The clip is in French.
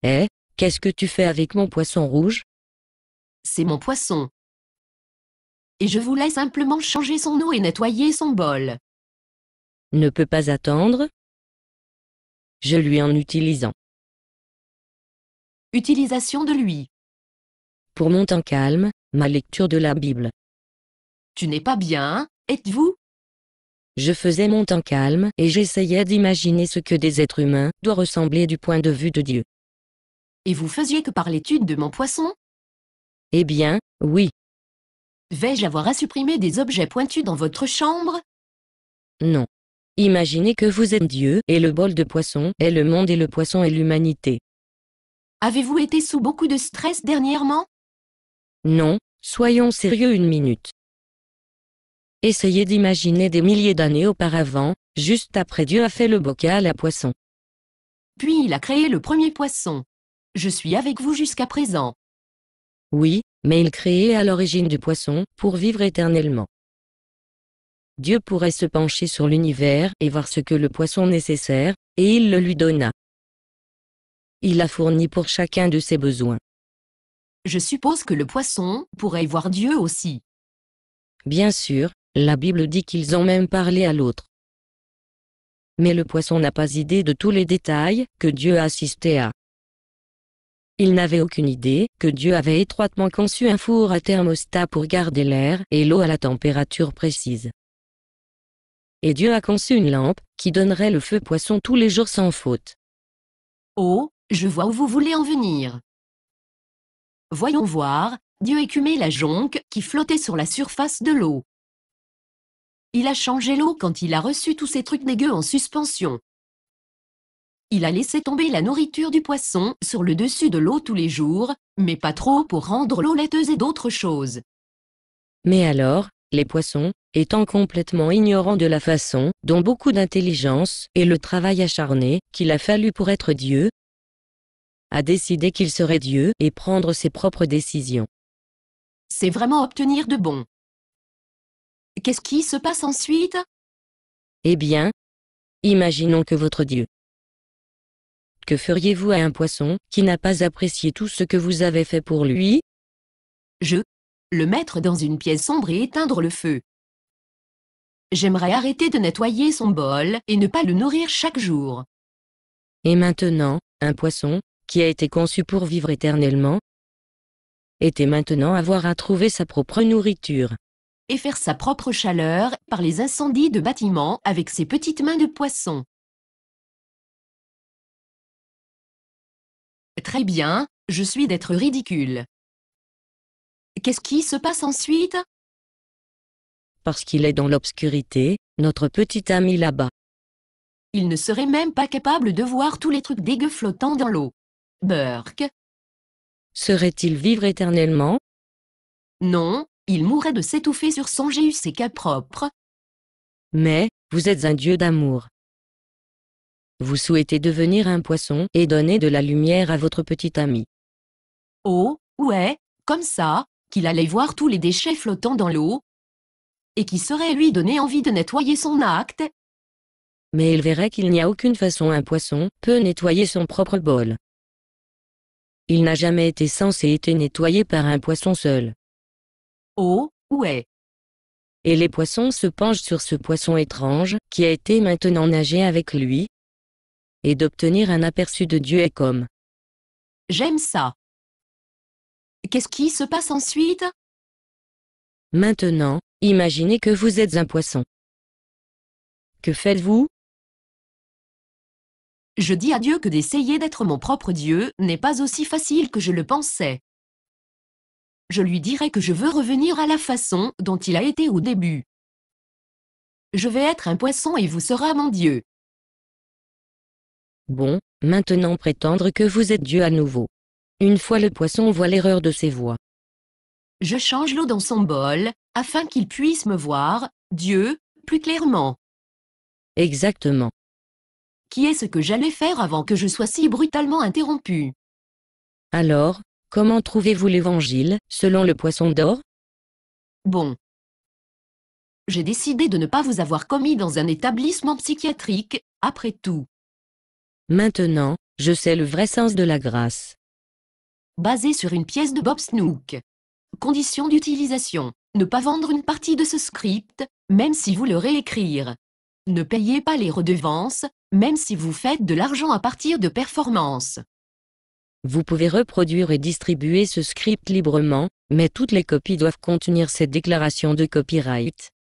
Eh, qu'est-ce que tu fais avec mon poisson rouge? C'est mon poisson. Et je voulais simplement changer son eau et nettoyer son bol. Ne peut pas attendre? Je lui en utilisant. Utilisation de lui. Pour mon temps calme, ma lecture de la Bible. Tu n'es pas bien, êtes-vous? Je faisais mon temps calme et j'essayais d'imaginer ce que des êtres humains doivent ressembler du point de vue de Dieu. Et vous faisiez que par l'étude de mon poisson? Eh bien, oui, Vais-je avoir à supprimer des objets pointus dans votre chambre? non. Imaginez que vous êtes Dieu et le bol de poisson est le monde et le poisson est l'humanité. Avez-vous été sous beaucoup de stress dernièrement? Non, soyons sérieux une minute. Essayez d'imaginer des milliers d'années auparavant, juste après Dieu a fait le bocal à poisson. Puis il a créé le premier poisson. Je suis avec vous jusqu'à présent. Oui, mais il créait à l'origine du poisson pour vivre éternellement. Dieu pourrait se pencher sur l'univers et voir ce que le poisson nécessaire, et il le lui donna. Il a fourni pour chacun de ses besoins. Je suppose que le poisson pourrait voir Dieu aussi. Bien sûr, la Bible dit qu'ils ont même parlé à l'autre. Mais le poisson n'a pas idée de tous les détails que Dieu a assisté à. Il n'avait aucune idée que Dieu avait étroitement conçu un four à thermostat pour garder l'air et l'eau à la température précise. Et Dieu a conçu une lampe qui donnerait le feu poisson tous les jours sans faute. Oh, je vois où vous voulez en venir. Voyons voir, Dieu écumait la jonque qui flottait sur la surface de l'eau. Il a changé l'eau quand il a reçu tous ces trucs dégueux en suspension. Il a laissé tomber la nourriture du poisson sur le dessus de l'eau tous les jours, mais pas trop pour rendre l'eau laiteuse et d'autres choses. Mais alors, les poissons, étant complètement ignorants de la façon dont beaucoup d'intelligence et le travail acharné qu'il a fallu pour être Dieu, a décidé qu'il serait Dieu et prendre ses propres décisions. C'est vraiment obtenir de bon. Qu'est-ce qui se passe ensuite? Eh bien, imaginons que votre Dieu. Que feriez-vous à un poisson qui n'a pas apprécié tout ce que vous avez fait pour lui? Le mettre dans une pièce sombre et éteindre le feu. J'aimerais arrêter de nettoyer son bol et ne pas le nourrir chaque jour. Et maintenant, un poisson, qui a été conçu pour vivre éternellement, était maintenant avoir à trouver sa propre nourriture. Et faire sa propre chaleur par les incendies de bâtiments avec ses petites mains de poisson. Très bien, je suis d'être ridicule. Qu'est-ce qui se passe ensuite? Parce qu'il est dans l'obscurité, notre petit ami là-bas. Il ne serait même pas capable de voir tous les trucs dégueux flottant dans l'eau. Burk. Serait-il vivre éternellement? Non, il mourrait de s'étouffer sur son GUCK propre. Mais, vous êtes un Dieu d'amour. Vous souhaitez devenir un poisson et donner de la lumière à votre petit ami. Oh, ouais, comme ça, qu'il allait voir tous les déchets flottant dans l'eau, et qui saurait lui donner envie de nettoyer son acte. Mais il verrait qu'il n'y a aucune façon un poisson peut nettoyer son propre bol. Il n'a jamais été censé être nettoyé par un poisson seul. Oh, ouais. Et les poissons se penchent sur ce poisson étrange qui a été maintenant nager avec lui, et d'obtenir un aperçu de Dieu est comme. J'aime ça. Qu'est-ce qui se passe ensuite? Maintenant, imaginez que vous êtes un poisson. Que faites-vous? Je dis à Dieu que d'essayer d'être mon propre Dieu n'est pas aussi facile que je le pensais. Je lui dirai que je veux revenir à la façon dont il a été au début. Je vais être un poisson et vous sera mon Dieu. Bon, maintenant prétendre que vous êtes Dieu à nouveau. Une fois le poisson voit l'erreur de ses voies. Je change l'eau dans son bol, afin qu'il puisse me voir, Dieu, plus clairement. Exactement. Qui est ce que j'allais faire avant que je sois si brutalement interrompu? Alors, comment trouvez-vous l'évangile, selon le poisson d'or? Bon. J'ai décidé de ne pas vous avoir commis dans un établissement psychiatrique, après tout. Maintenant, Je sais le vrai sens de la grâce. Basé sur une pièce de Bob Snook. Conditions d'utilisation. Ne pas vendre une partie de ce script, même si vous le réécrire. Ne payez pas les redevances, même si vous faites de l'argent à partir de performances. Vous pouvez reproduire et distribuer ce script librement, mais toutes les copies doivent contenir cette déclaration de copyright.